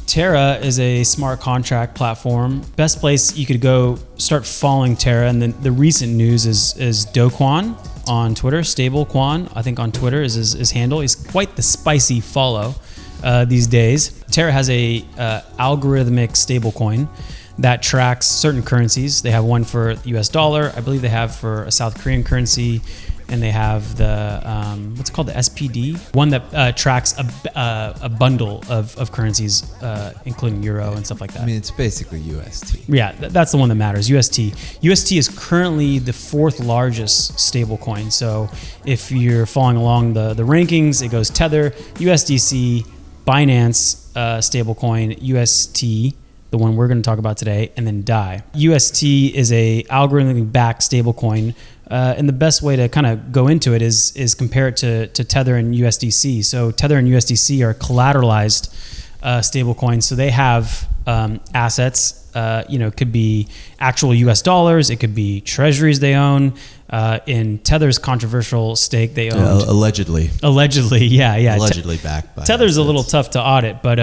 Terra is a smart contract platform. Best place you could go start following Terra, and then the recent news is Do Kwon on Twitter. Stable Kwon, I think on Twitter is his handle. He's quite the spicy follow these days. Terra has a algorithmic stablecoin that tracks certain currencies. They have one for US dollar. I believe they have for a South Korean currency. And they have the, what's it called, the SPD? One that tracks a bundle of currencies, including euro and stuff like that. I mean, it's basically UST. Yeah, that's the one that matters, UST. UST is currently the 4th largest stablecoin. So if you're following along the rankings, it goes Tether, USDC, Binance stablecoin, UST, the one we're going to talk about today, and then DAI. UST is a algorithmic-backed stablecoin. And the best way to kind of go into it is compare it to Tether and USDC. So Tether and USDC are collateralized stablecoins. So they have assets, could be actual US dollars. It could be treasuries they own. In Tether's controversial stake, they own allegedly, yeah. Allegedly backed by Tether's assets. A little tough to audit, but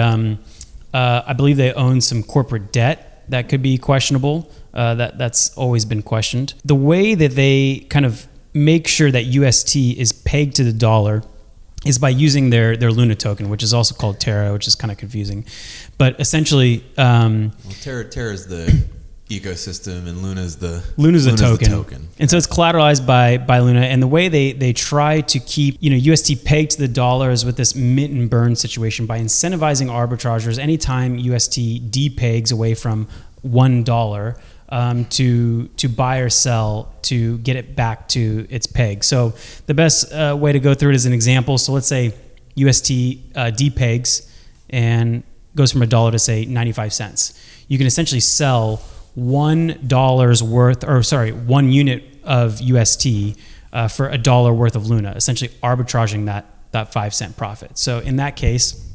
I believe they own some corporate debt that could be questionable. That's always been questioned. The way that they kind of make sure that UST is pegged to the dollar is by using their Luna token, which is also called Terra, which is kind of confusing. But essentially, Terra is the ecosystem, and Luna's the token. And so it's collateralized by Luna. And the way they try to keep UST pegged to the dollar is with this mint and burn situation by incentivizing arbitrageurs anytime UST depegs away from $1. To buy or sell to get it back to its peg. So the best way to go through it is an example. So let's say UST depegs and goes from $1 to say 95 cents. You can essentially sell $1 worth, 1 unit of UST for $1 worth of Luna, essentially arbitraging that 5 cent profit. So in that case,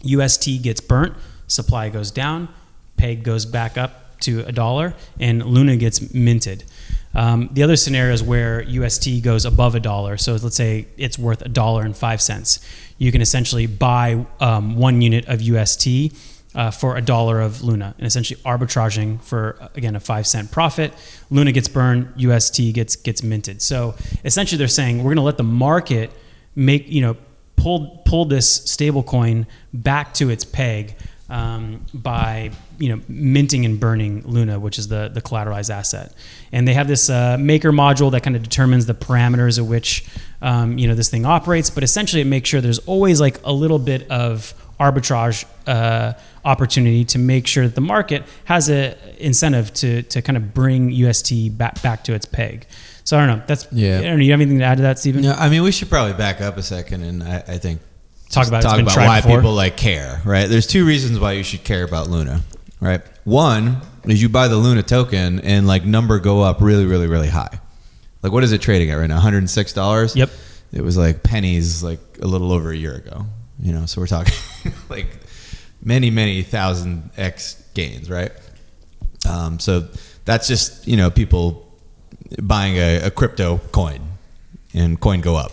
UST gets burnt, supply goes down, peg goes back up to $1, and Luna gets minted. The other scenario is where UST goes above $1. So let's say it's worth $1.05. You can essentially buy 1 unit of UST for $1 of Luna, and essentially arbitraging for, again, a 5 cent profit. Luna gets burned, UST gets minted. So essentially they're saying we're going to let the market pull this stablecoin back to its peg by minting and burning Luna, which is the collateralized asset. And they have this maker module that kind of determines the parameters at which this thing operates. But essentially, it makes sure there's always like a little bit of arbitrage opportunity to make sure that the market has an incentive to kind of bring UST back to its peg. So I don't know. I don't know. You have anything to add to that, Stephen? No, I mean, we should probably back up a second, and I think talk about why people care, right? There's 2 reasons why you should care about Luna, right? One is you buy the Luna token and number go up really, really, really high. What is it trading at right now? $106? Yep. It was pennies a little over a year ago, so we're talking many, many thousand X gains, right? So that's just, people buying a crypto coin and coin go up.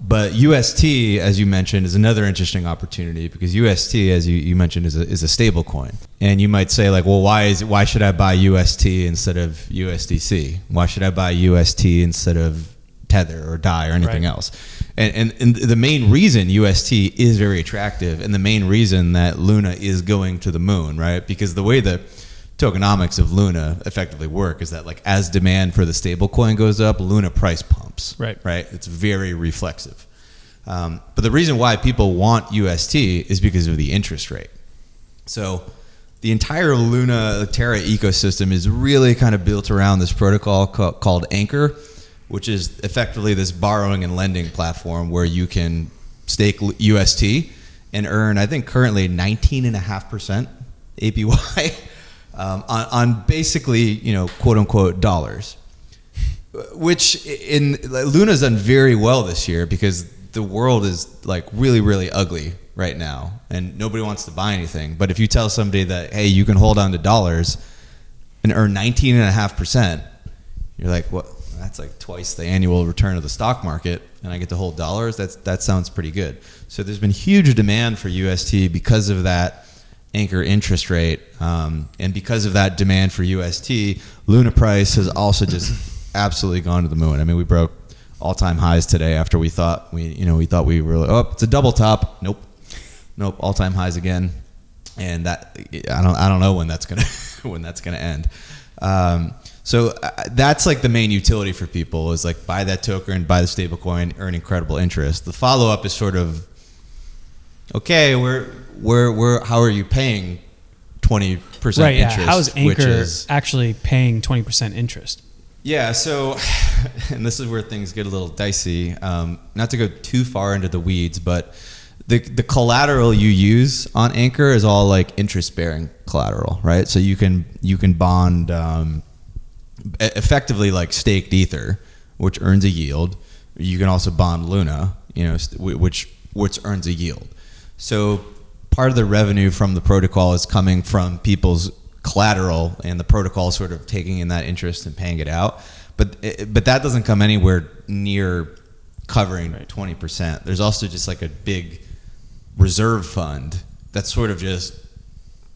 But UST, as you mentioned, is another interesting opportunity because UST, as you mentioned, is a stable coin. And you might say why should I buy UST instead of USDC? Why should I buy UST instead of Tether or DAI or anything else? And the main reason UST is very attractive, and the main reason that Luna is going to the moon, right? Because the way the tokenomics of Luna effectively work is that as demand for the stable coin goes up, Luna price pumps. Right. It's very reflexive. But the reason why people want UST is because of the interest rate. So the entire Luna Terra ecosystem is really kind of built around this protocol called Anchor, which is effectively this borrowing and lending platform where you can stake UST and earn, I think currently 19.5% APY. On basically, quote unquote dollars, which Luna's done very well this year because the world is really, really ugly right now and nobody wants to buy anything. But if you tell somebody that, hey, you can hold on to dollars and earn 19.5%, you're like, what? that's like twice the annual return of the stock market, and I get to hold dollars. That sounds pretty good. So there's been huge demand for UST because of that anchor interest rate, and because of that demand for UST, Luna price has also just absolutely gone to the moon. I mean, we broke all-time highs today after we thought we were like, oh, it's a double top. Nope, all-time highs again, and that I don't know when that's gonna end. So that's like the main utility for people is like buy that token, buy the stablecoin, earn incredible interest. The follow-up is sort of, okay, how are you paying 20% right, yeah. interest? How is Anchor actually paying 20% interest? Yeah, so, and this is where things get a little dicey. Not to go too far into the weeds, but the collateral you use on Anchor is all like interest-bearing collateral, right? So you can bond effectively like staked Ether, which earns a yield. You can also bond Luna, which earns a yield. So part of the revenue from the protocol is coming from people's collateral, and the protocol sort of taking in that interest and paying it out. But that doesn't come anywhere near covering 20%. There's also just like a big reserve fund that's sort of just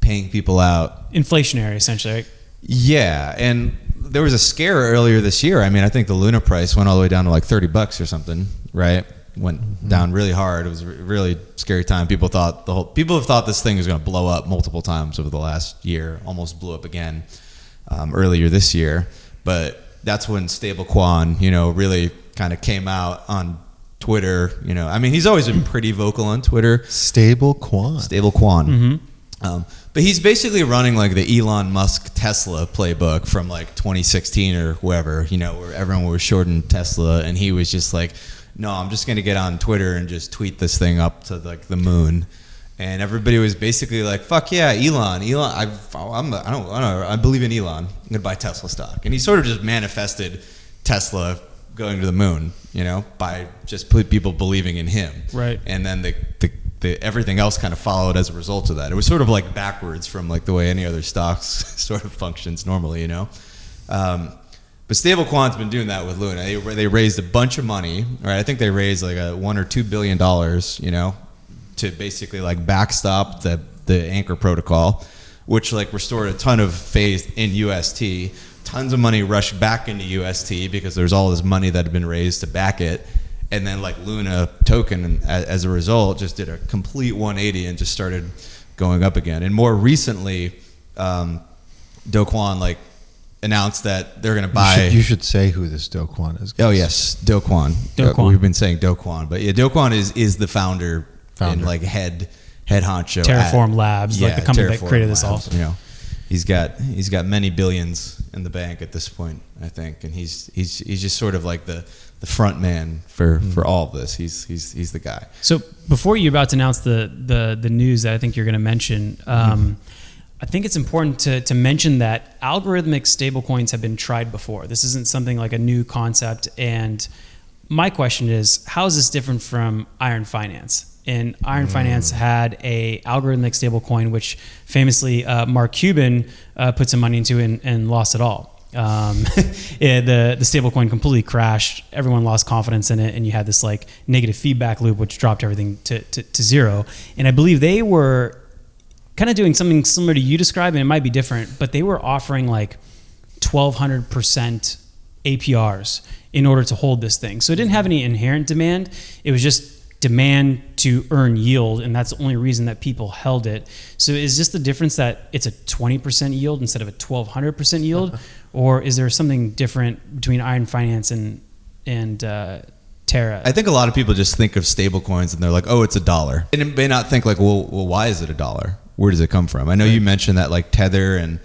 paying people out. Inflationary, essentially, right? Yeah, and there was a scare earlier this year. I mean, I think the Luna price went all the way down to like $30 or something, right? Went down really hard. It was a really scary time. People have thought this thing was going to blow up multiple times over the last year. Almost blew up again earlier this year. But that's when Do Kwon, really kind of came out on Twitter. I mean, he's always been pretty vocal on Twitter. Stablecoin. Mm-hmm. But he's basically running like the Elon Musk Tesla playbook from like 2016 or whoever, where everyone was shorting Tesla, and he was just like, no, I'm just going to get on Twitter and just tweet this thing up to like the moon. And everybody was basically like, fuck yeah, Elon, I believe in Elon. I'm going to buy Tesla stock. And he sort of just manifested Tesla going to the moon, by just people believing in him. Right. And then the everything else kind of followed as a result of that. It was sort of like backwards from like the way any other stocks sort of functions normally, But Stablecoin's been doing that with Luna. They raised a bunch of money, right? I think they raised like $1 or $2 billion, to basically like backstop the Anchor protocol, which like restored a ton of faith in UST. Tons of money rushed back into UST because there's all this money that had been raised to back it. And then like Luna token, as a result, just did a complete 180 and just started going up again. And more recently, Do Kwon like announced that they're going to buy. You should say who this Do Kwon is. Oh yes, Do Kwon. We've been saying Do Kwon, but yeah, Do Kwon is the founder and like head honcho. Terraform Labs, like the company that created this all. He's got many billions in the bank at this point, I think, and he's just sort of like the front man for all of this. He's the guy. So before you're about to announce the news that I think you're going to mention, I think it's important to mention that algorithmic stablecoins have been tried before. This isn't something like a new concept. And my question is, how is this different from Iron Finance? And Iron Finance had a algorithmic stablecoin, which famously Mark Cuban put some money into and lost it all. The stablecoin completely crashed. Everyone lost confidence in it, and you had this like negative feedback loop, which dropped everything to zero. And I believe they were kind of doing something similar to you described, and it might be different, but they were offering like 1,200% APRs in order to hold this thing. So it didn't have any inherent demand. It was just demand to earn yield, and that's the only reason that people held it. So is this the difference that it's a 20% yield instead of a 1,200% yield? Or is there something different between Iron Finance and Terra? I think a lot of people just think of stable coins and they're like, oh, it's $1. And it may not think like, well, why is it $1? Where does it come from? I know you mentioned that like Tether and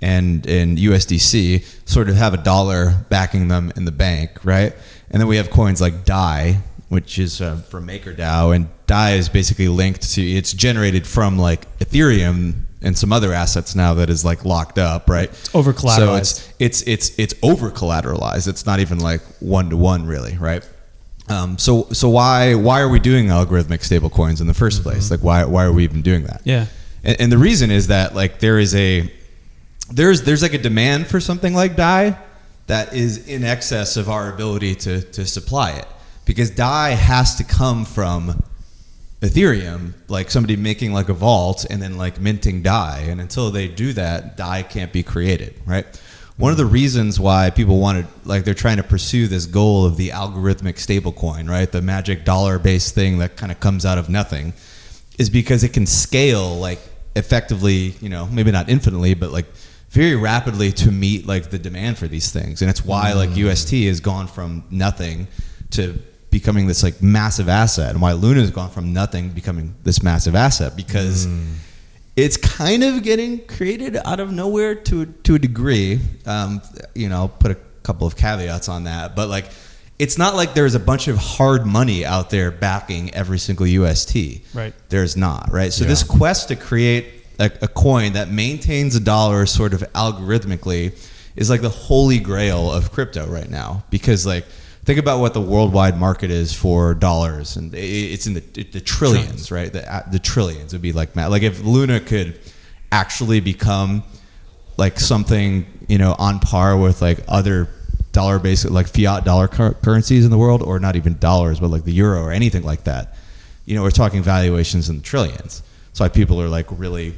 USDC sort of have $1 backing them in the bank, right? And then we have coins like DAI, which is from MakerDAO, and DAI is basically linked to, it's generated from like Ethereum and some other assets now that is like locked up, right? It's over collateralized. So it's over collateralized. It's not even like one-to-one really, right? So why are we doing algorithmic stablecoins in the first place? Like why are we even doing that? Yeah. And the reason is that like there's like a demand for something like DAI, that is in excess of our ability to supply it. Because DAI has to come from Ethereum, like somebody making like a vault and then like minting DAI. And until they do that, DAI can't be created, right? One of the reasons why people wanted, like they're trying to pursue this goal of the algorithmic stablecoin, right? The magic dollar-based thing that kind of comes out of nothing, is because it can scale like effectively, you know, maybe not infinitely, but like very rapidly to meet like the demand for these things. And it's why like UST has gone from nothing to becoming this like massive asset, and why Luna has gone from nothing to becoming this massive asset, because it's kind of getting created out of nowhere to a degree. You know, put a couple of caveats on that, but like it's not like there's a bunch of hard money out there backing every single UST. Right. There's not, right? So this quest to create a coin that maintains a dollar sort of algorithmically is like the holy grail of crypto right now, because like think about what the worldwide market is for dollars, and it's in the trillions, right? The trillions would be like mad. Like if Luna could actually become like something, you know, on par with like other dollar-based, like fiat dollar currencies in the world, or not even dollars, but like the euro or anything like that, you know, we're talking valuations in the trillions. That's why people are like really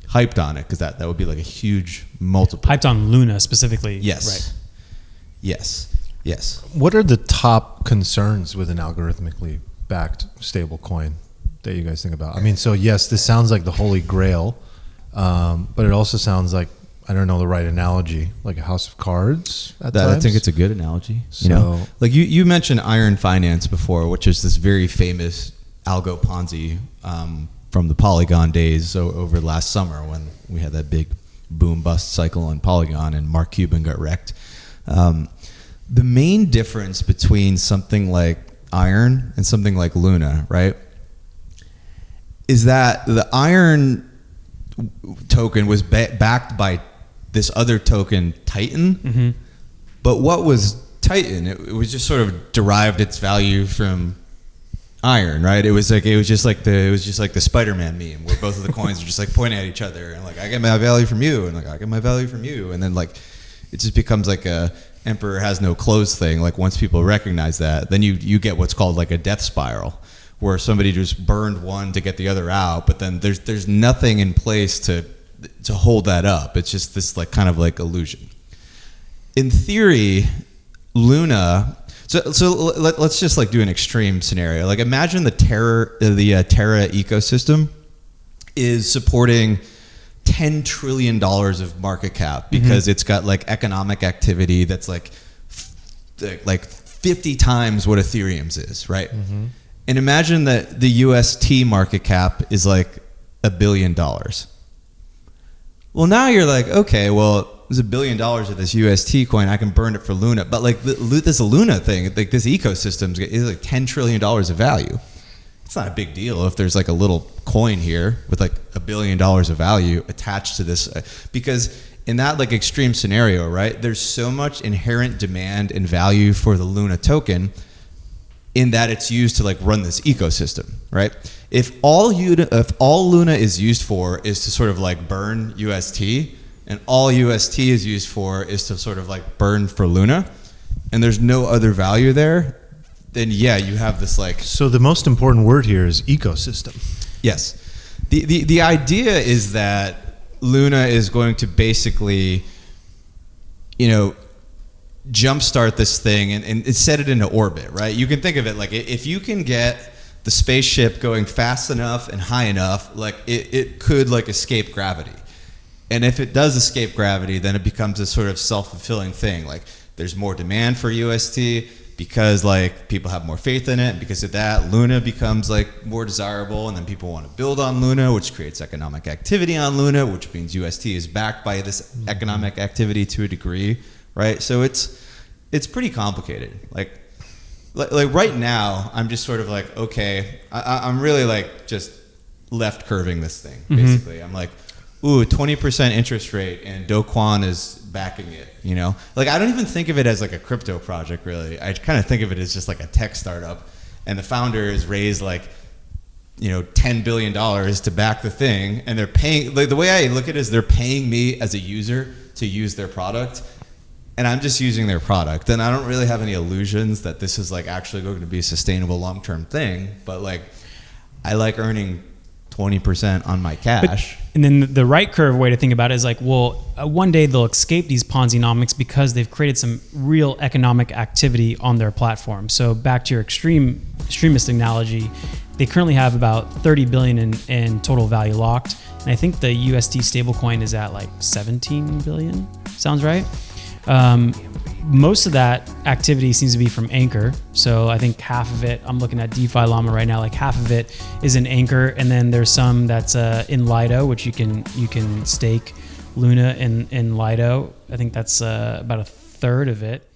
hyped on it, because that would be like a huge multiple. Hyped on Luna specifically. Yes. Right. Yes. What are the top concerns with an algorithmically backed stablecoin that you guys think about? I mean, so yes, this sounds like the holy grail, but it also sounds like, I don't know the right analogy, like a house of cards at times. I think it's a good analogy. So, you know, like you mentioned Iron Finance before, which is this very famous algo Ponzi from the Polygon days over last summer, when we had that big boom bust cycle on Polygon and Mark Cuban got wrecked. The main difference between something like Iron and something like Luna, right, is that the Iron token was backed by this other token, Titan. But what was Titan? It was just sort of derived its value from Iron, right? It was just like the Spider-Man meme, where both of the coins are just like pointing at each other, and like I get my value from you, and like I get my value from you, and then like it just becomes like a emperor has no clothes thing. Like once people recognize that, then you get what's called like a death spiral, where somebody just burned one to get the other out, but then there's nothing in place to hold that up. It's just this like kind of like illusion. In theory, Luna. So let's just like do an extreme scenario. Like imagine the Terra ecosystem is supporting $10 trillion of market cap, because it's got like economic activity that's like 50 times what Ethereum's is, right? And imagine that the UST market cap is like $1 billion. Well, now you're like, okay, well, there's $1 billion of this UST coin. I can burn it for Luna. But like this Luna thing, like this ecosystem is like $10 trillion of value. It's not a big deal if there's like a little coin here with like $1 billion of value attached to this, because in that like extreme scenario, right, there's so much inherent demand and value for the Luna token, in that it's used to like run this ecosystem, right? If all Luna is used for is to sort of like burn UST, and all UST is used for is to sort of like burn for Luna, and there's no other value there, then yeah, you have this like. So the most important word here is ecosystem. Yes. The idea is that Luna is going to basically, you know, jumpstart this thing and set it into orbit, right? You can think of it like, if you can get the spaceship going fast enough and high enough, like it could like escape gravity. And if it does escape gravity, then it becomes a sort of self-fulfilling thing. Like there's more demand for UST because like people have more faith in it, and because of that, Luna becomes like more desirable, and then people want to build on Luna, which creates economic activity on Luna, which means UST is backed by this economic activity to a degree, right? So it's pretty complicated. Like right now, I'm just sort of like, okay, I'm really like just left curving this thing, basically. I'm like, ooh, 20% interest rate, and Do Kwon is backing it, you know? Like, I don't even think of it as like a crypto project, really. I kind of think of it as just like a tech startup, and the founder has raised like, you know, $10 billion to back the thing, and they're paying, like the way I look at it is they're paying me as a user to use their product, and I'm just using their product, and I don't really have any illusions that this is like actually going to be a sustainable long-term thing. But like, I like earning 20% on my cash. And then the right curve way to think about it is like, well, one day they'll escape these Ponzi-nomics because they've created some real economic activity on their platform. So back to your extremist analogy, they currently have about 30 billion in total value locked. And I think the USD stablecoin is at like 17 billion. Sounds right? Most of that activity seems to be from Anchor. So I think half of it, I'm looking at DeFi Llama right now, like half of it is in Anchor. And then there's some that's in Lido, which you can stake Luna in Lido. I think that's about a third of it.